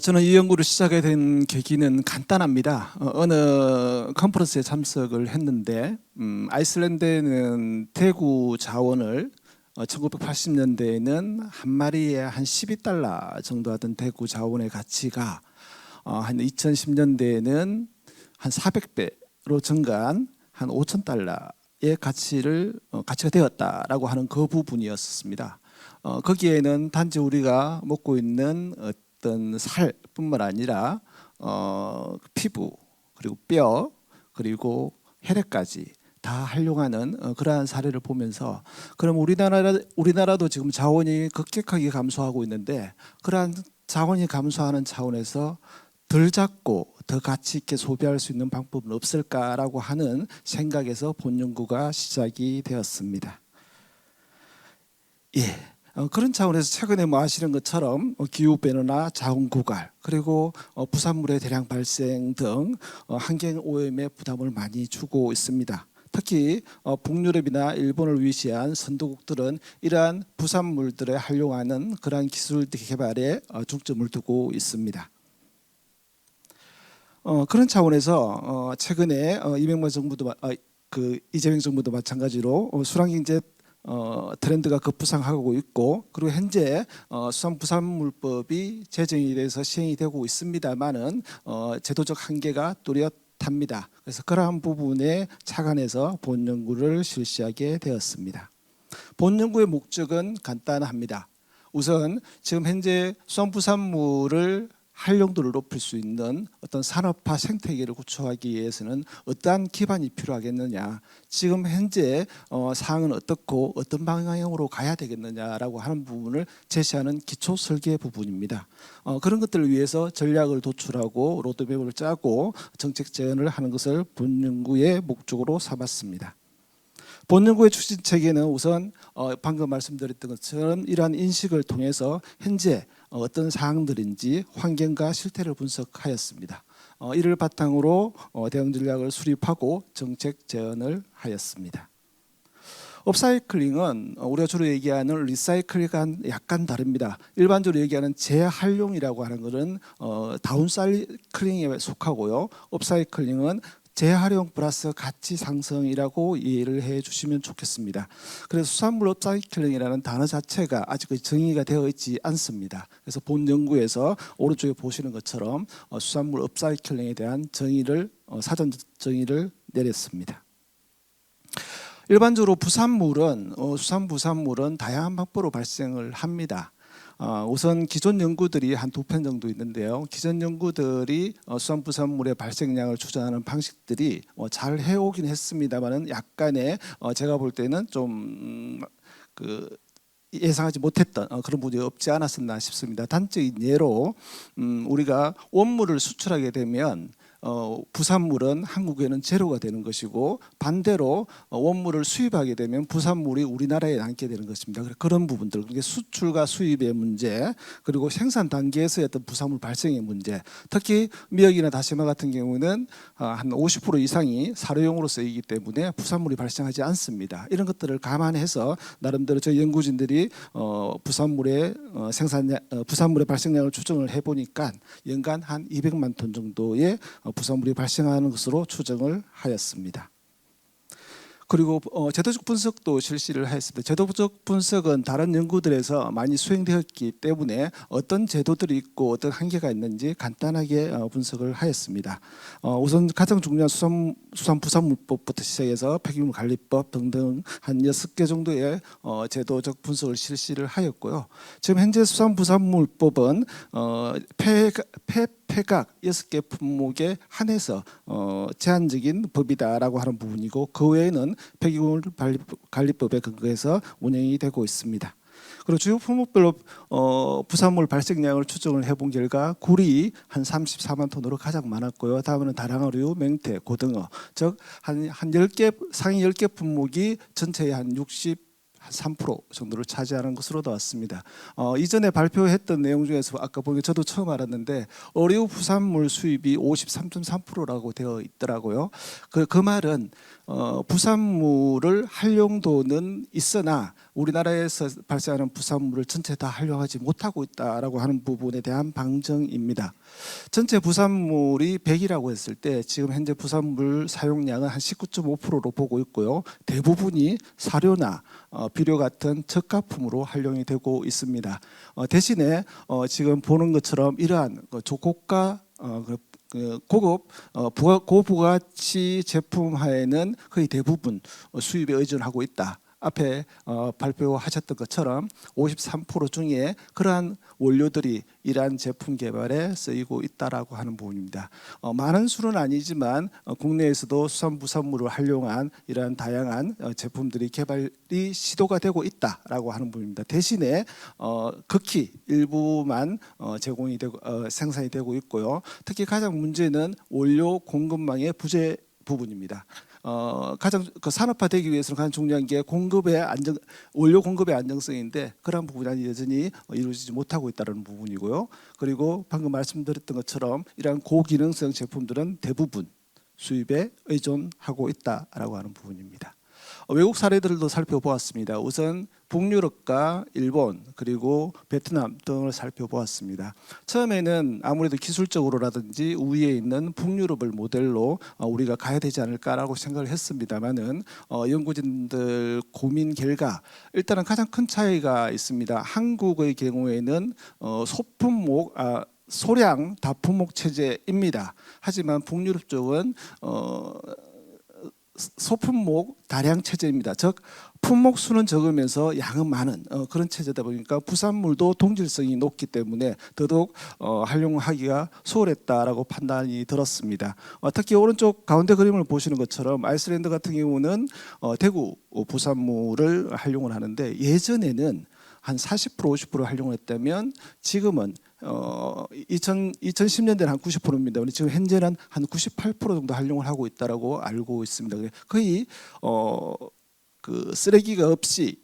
저는 이 연구를 시작하게 된 계기는 간단합니다. 어느 컨퍼런스에 참석을 했는데 아이슬란드에는 대구 자원을 1980년대에는 한 마리에 한 12달러 정도 하던 대구 자원의 가치가 한 2010년대에는 한 400배로 증가한 한 5,000달러의 가치가 되었다라고 하는 그 부분이었습니다. 거기에는 단지 우리가 먹고 있는 어떤 살뿐만 아니라 피부 그리고 뼈 그리고 혈액까지 다 활용하는 그러한 사례를 보면서 그럼 우리나라도 지금 자원이 급격하게 감소하고 있는데 그러한 자원이 감소하는 차원에서 덜 잡고 더 가치 있게 소비할 수 있는 방법은 없을까라고 하는 생각에서 본 연구가 시작이 되었습니다. 예. 그런 차원에서 최근에 아시는 것처럼 기후변화나 자원 고갈 그리고 부산물의 대량 발생 등 환경 오염에 부담을 많이 주고 있습니다. 특히 북유럽이나 일본을 위시한 선도국들은 이러한 부산물들을 활용하는 그러한 기술 개발에 중점을 두고 있습니다. 그런 차원에서 최근에 이재명 정부도 마찬가지로 순환경제 트렌드가 급부상하고 있고 그리고 현재 수산부산물법이 제정이 돼서 시행이 되고 있습니다만은 제도적 한계가 뚜렷합니다. 그래서 그러한 부분에 착안해서 본 연구를 실시하게 되었습니다. 본 연구의 목적은 간단합니다. 우선 지금 현재 수산부산물을 활용도를 높일 수 있는 어떤 산업화 생태계를 구축하기 위해서는 어떠한 기반이 필요하겠느냐, 지금 현재 상황은 어떻고 어떤 방향으로 가야 되겠느냐라고 하는 부분을 제시하는 기초 설계 부분입니다. 그런 것들을 위해서 전략을 도출하고 로드맵을 짜고 정책 제안을 하는 것을 본 연구의 목적으로 삼았습니다. 본 연구의 추진 체계는 우선 방금 말씀드렸던 것처럼 이러한 인식을 통해서 현재 어떤 사항들인지 환경과 실태를 분석하였습니다. 이를 바탕으로 대응 전략을 수립하고 정책 제안을 하였습니다. 업사이클링은 우리가 주로 얘기하는 리사이클링과는 약간 다릅니다. 일반적으로 얘기하는 재활용이라고 하는 것은 다운사이클링에 속하고요. 업사이클링은 재활용 플러스 가치 상승이라고 이해를 해 주시면 좋겠습니다. 그래서 수산물 업사이클링이라는 단어 자체가 아직 정의가 되어 있지 않습니다. 그래서 본 연구에서 오른쪽에 보시는 것처럼 수산물 업사이클링에 대한 사전 정의를 내렸습니다. 일반적으로 수산부산물은 다양한 방법으로 발생을 합니다. 우선 기존 연구들이 한 2편 정도 있는데요. 기존 연구들이 수산부산물의 발생량을 추정하는 방식들이 잘 해오긴 했습니다만은 약간의 제가 볼 때는 좀 예상하지 못했던 그런 부분이 없지 않았었나 싶습니다. 단적인 예로 우리가 원물을 수출하게 되면 부산물은 한국에는 제로가 되는 것이고 반대로 원물을 수입하게 되면 부산물이 우리나라에 남게 되는 것입니다. 그런 부분들, 그게 수출과 수입의 문제, 그리고 생산 단계에서의 어떤 부산물 발생의 문제, 특히 미역이나 다시마 같은 경우는 한 50% 이상이 사료용으로 쓰이기 때문에 부산물이 발생하지 않습니다. 이런 것들을 감안해서 나름대로 저희 연구진들이 부산물의 발생량을 추정을 해보니까 연간 한 200만 톤 정도의 부산물이 발생하는 것으로 추정을 하였습니다. 그리고 제도적 분석도 실시를 하였습니다. 제도적 분석은 다른 연구들에서 많이 수행되었기 때문에 어떤 제도들이 있고 어떤 한계가 있는지 간단하게 분석을 하였습니다. 우선 가장 중요한 수산부산물법부터 시작해서 폐기물관리법 등등 한 6개 정도의 제도적 분석을 실시를 하였고요. 지금 현재 수산부산물법은 폐각 6개 품목에 한해서 제한적인 법이다라고 하는 부분이고 그 외에는 폐기물관리법에 근거해서 운영이 되고 있습니다. 그리고 주요 품목별로 부산물 발생량을 추정을 해본 결과 굴이 한 34만 톤으로 가장 많았고요. 다음은 다랑어류, 맹태, 고등어, 즉 한 10개 상위 10개 품목이 전체의 한 3% 정도를 차지하는 것으로 나왔습니다. 이전에 발표했던 내용 중에서 아까 보니까 저도 처음 알았는데 어류 부산물 수입이 53.3%라고 되어 있더라고요. 그 말은 부산물을 활용도는 있으나 우리나라에서 발생하는 부산물을 전체 다 활용하지 못하고 있다라고 하는 부분에 대한 방증입니다. 전체 부산물이 100이라고 했을 때 지금 현재 부산물 사용량은 한 19.5%로 보고 있고요. 대부분이 사료나 비료 같은 저가품으로 활용이 되고 있습니다. 대신에 지금 보는 것처럼 이러한 고가 고급 고부가치 제품 하에는 거의 대부분 수입에 의존하고 있다. 앞에 발표하셨던 것처럼 53% 중에 그러한 원료들이 이러한 제품 개발에 쓰이고 있다라고 하는 부분입니다. 많은 수는 아니지만 국내에서도 수산부산물을 활용한 이러한 다양한 제품들이 개발이 시도가 되고 있다라고 하는 부분입니다. 대신에 극히 일부만 제공이 되고 생산이 되고 있고요. 특히 가장 문제는 원료 공급망의 부재 부분입니다. 가장 산업화되기 위해서는 가장 중요한 게 원료 공급의 안정성인데 그런 부분이 여전히 이루어지지 못하고 있다는 부분이고요. 그리고 방금 말씀드렸던 것처럼 이러한 고기능성 제품들은 대부분 수입에 의존하고 있다라고 하는 부분입니다. 외국 사례들도 살펴보았습니다. 우선 북유럽과 일본 그리고 베트남 등을 살펴보았습니다. 처음에는 아무래도 기술적으로라든지 우위에 있는 북유럽을 모델로 우리가 가야 되지 않을까라고 생각을 했습니다만은 연구진들 고민 결과 일단은 가장 큰 차이가 있습니다. 한국의 경우에는 소량 다품목 체제입니다. 하지만 북유럽 쪽은 소품목 다량 체제입니다. 즉 품목 수는 적으면서 양은 많은 그런 체제다 보니까 부산물도 동질성이 높기 때문에 더더욱 활용하기가 수월했다라고 판단이 들었습니다. 특히 오른쪽 가운데 그림을 보시는 것처럼 아이슬란드 같은 경우는 대구 부산물을 활용을 하는데 예전에는 한 40% 50% 활용을 했다면 지금은 2010년대는 한 90%입니다. 지금 현재는 한 98% 정도 활용을 하고 있다라고 알고 있습니다. 거의 그 쓰레기가 없이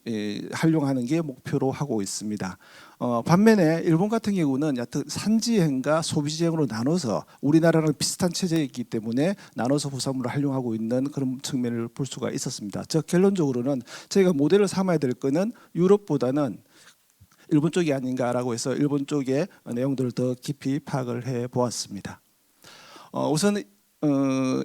활용하는 게 목표로 하고 있습니다. 반면에 일본 같은 경우는 여하튼 산지행과 소비지행으로 나눠서 우리나라랑 비슷한 체제이기 때문에 나눠서 부산물을 활용하고 있는 그런 측면을 볼 수가 있었습니다. 즉 결론적으로는 저희가 모델을 삼아야 될 거는 유럽보다는 일본 쪽이 아닌가라고 해서 일본 쪽의 내용들을 더 깊이 파악을 해 보았습니다. 우선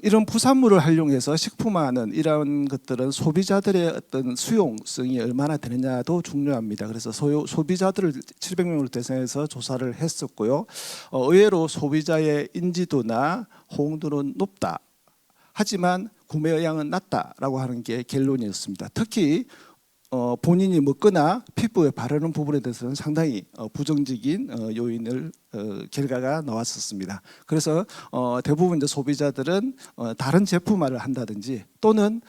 이런 부산물을 활용해서 식품화하는 이런 것들은 소비자들의 어떤 수용성이 얼마나 되느냐도 중요합니다. 그래서 소비자들을 700명을 대상해서 조사를 했었고요. 의외로 소비자의 인지도나 호응도는 높다. 하지만 구매 의향은 낮다라고 하는 게 결론이었습니다. 특히 본인이 먹거나 피부에 바르는 부분에 대해서는 상당히 부정적인 요인을 결과가 나왔었습니다. 그래서 대부분 이제 소비자들은 다른 제품화를 한다든지 또는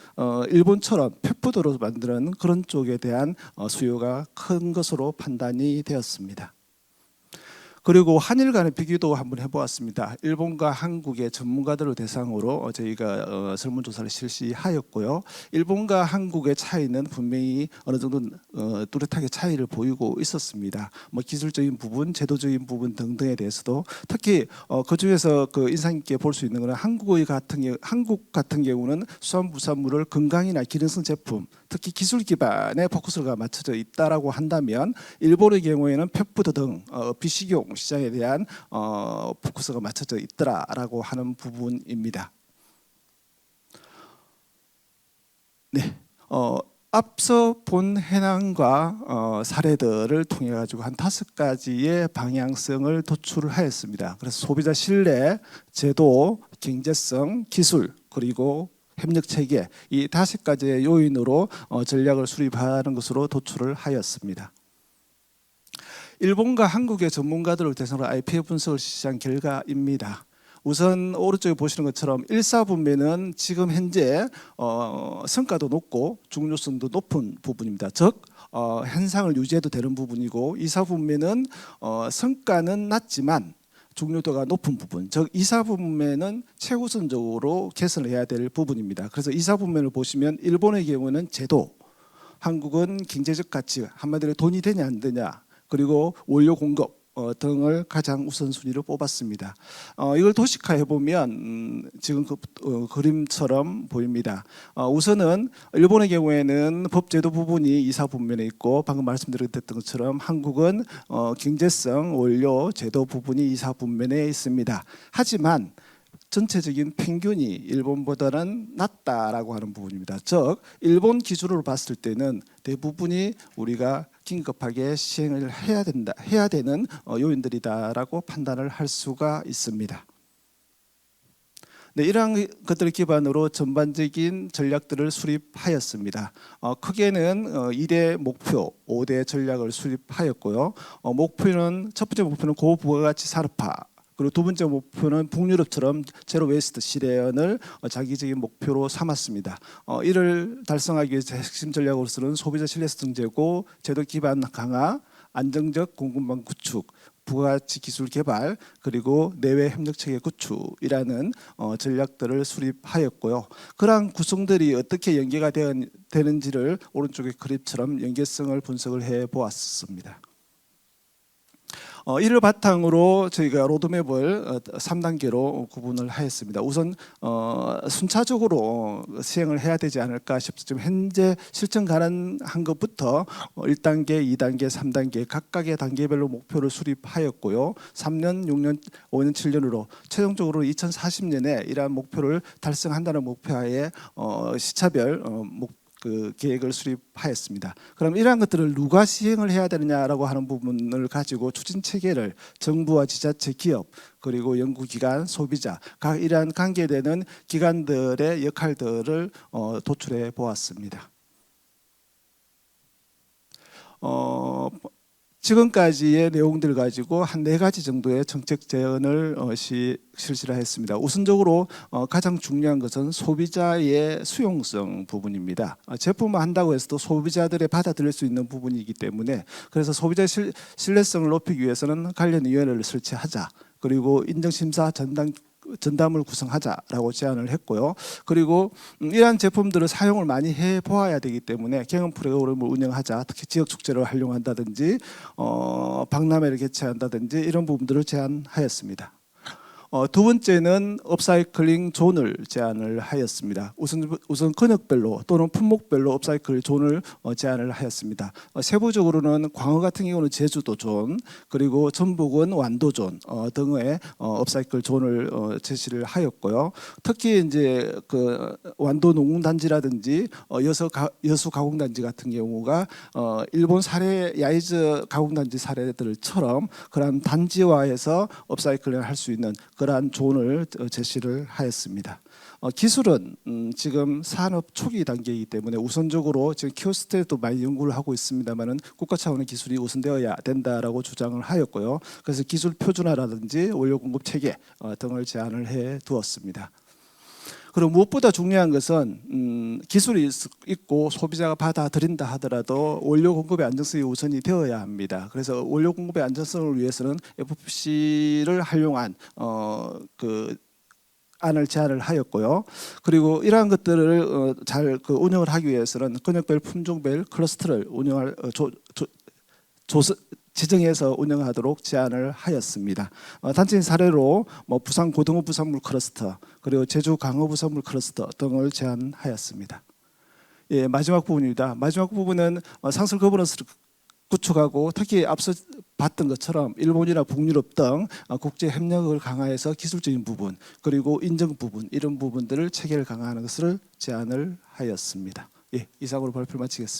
일본처럼 펫푸드로 만드는 그런 쪽에 대한 수요가 큰 것으로 판단이 되었습니다. 그리고 한일 간의 비교도 한번 해보았습니다. 일본과 한국의 전문가들을 대상으로 저희가 설문조사를 실시하였고요. 일본과 한국의 차이는 분명히 어느 정도 뚜렷하게 차이를 보이고 있었습니다. 기술적인 부분, 제도적인 부분 등등에 대해서도 특히 그 중에서 인상 깊게 볼 수 있는 것은 한국 같은 경우는 수산부산물을 건강이나 기능성 제품, 특히 기술 기반에 포커스가 맞춰져 있다라고 한다면 일본의 경우에는 펫푸드 등 비식용 시장에 대한 포커스가 맞춰져 있더라라고 하는 부분입니다. 네, 앞서 본 현황과 사례들을 통해 가지고 한 5가지의 방향성을 도출하였습니다. 그래서 소비자 신뢰, 제도, 경제성, 기술 그리고 협력 체계 이 5가지의 요인으로 전략을 수립하는 것으로 도출을 하였습니다. 일본과 한국의 전문가들을 대상으로 IPA 분석을 실시한 결과입니다. 우선 오른쪽에 보시는 것처럼 1사분매는 지금 현재 성과도 높고 중요성도 높은 부분입니다. 즉 현상을 유지해도 되는 부분이고 2사분매는 성과는 낮지만 중요도가 높은 부분, 즉 2사분매는 최우선적으로 개선을 해야 될 부분입니다. 그래서 2사분매를 보시면 일본의 경우는 제도, 한국은 경제적 가치, 한마디로 돈이 되냐 안 되냐, 그리고 원료 공급, 등을 가장 우선순위로 뽑았습니다. 이걸 도식화해 보면 지금 그림처럼 보입니다. 우선은 일본의 경우에는 법제도 부분이 이사 분면에 있고 방금 말씀드렸던 것처럼 한국은 경제성 원료 제도 부분이 이사 분면에 있습니다. 하지만 전체적인 평균이 일본보다는 낮다라고 하는 부분입니다. 즉 일본 기준으로 봤을 때는 대부분이 우리가 긴급하게 시행을 해야 되는 요인들이다라고 판단을 할 수가 있습니다. 네, 이러한 것들을 기반으로 전반적인 전략들을 수립하였습니다. 크게는 2대 목표, 5대 전략을 수립하였고요. 목표는 첫 번째 목표는 고부가가치 산업화. 그리고 두 번째 목표는 북유럽처럼 제로 웨이스트 실현을 자기적인 목표로 삼았습니다. 이를 달성하기 위해서 핵심 전략으로서는 소비자 신뢰성 제고, 제도 기반 강화, 안정적 공급망 구축, 부가가치 기술 개발, 그리고 내외 협력 체계 구축이라는 전략들을 수립하였고요. 그러한 구성들이 어떻게 연계가 되는지를 오른쪽의 그립처럼 연계성을 분석을 해 보았습니다. 이를 바탕으로 저희가 로드맵을 3단계로 구분을 하였습니다. 우선 순차적으로 시행을 해야 되지 않을까 싶습니다. 지금 현재 실천 가능한 것부터 1단계, 2단계, 3단계 각각의 단계별로 목표를 수립하였고요. 3년, 6년, 5년, 7년으로 최종적으로 2040년에 이러한 목표를 달성한다는 목표하에 시차별 계획을 수립하였습니다. 그럼 이러한 것들을 누가 시행을 해야 되느냐라고 하는 부분을 가지고 추진 체계를 정부와 지자체, 기업, 그리고 연구기관, 소비자 각 이러한 관계되는 기관들의 역할들을 도출해 보았습니다. 지금까지의 내용들 가지고 한 4가지 정도의 정책 제안을 실시를 했습니다. 우선적으로 가장 중요한 것은 소비자의 수용성 부분입니다. 제품을 한다고 해서도 소비자들의 받아들일 수 있는 부분이기 때문에, 그래서 소비자 신뢰성을 높이기 위해서는 관련 위원회를 설치하자. 그리고 인정심사 전담을 구성하자라고 제안을 했고요. 그리고 이러한 제품들을 사용을 많이 해보아야 되기 때문에 경험 프로그램을 운영하자. 특히 지역 축제를 활용한다든지 박람회를 개최한다든지 이런 부분들을 제안하였습니다. 두 번째는 업사이클링 존을 제안을 하였습니다. 우선 근역별로 또는 품목별로 업사이클 존을 제안을 하였습니다. 세부적으로는 광어 같은 경우는 제주도 존, 그리고 전북은 완도 존 등의 업사이클 존을 제시를 하였고요. 특히 이제 그 완도 농군단지라든지 여수 가공단지 같은 경우가 일본 사례 야이즈 가공단지 사례들처럼 그런 단지화해서 업사이클링을 할 수 있는 그러한 존을 제시를 하였습니다. 기술은 지금 산업 초기 단계이기 때문에 우선적으로 지금 키오스트에도 많이 연구를 하고 있습니다만은 국가 차원의 기술이 우선되어야 된다라고 주장을 하였고요. 그래서 기술 표준화라든지 원료 공급 체계 등을 제안을 해 두었습니다. 그리고 무엇보다 중요한 것은 기술이 있고 소비자가 받아들인다 하더라도 원료 공급의 안정성이 우선이 되어야 합니다. 그래서 원료 공급의 안정성을 위해서는 FPC를 활용한 안을 제안을 하였고요. 그리고 이러한 것들을 잘 운영을 하기 위해서는 근역별, 품종별 클러스터를 운영할 지정해서 운영하도록 제안을 하였습니다. 단적인 사례로 부산 고등어 부산물 클러스터, 그리고 제주 강어 부산물 클러스터 등을 제안하였습니다. 예, 마지막 부분입니다. 마지막 부분은 상설 거버넌스를 구축하고 특히 앞서 봤던 것처럼 일본이나 북유럽 등 국제 협력을 강화해서 기술적인 부분 그리고 인정 부분 이런 부분들을 체계를 강화하는 것을 제안을 하였습니다. 예, 이상으로 발표를 마치겠습니다.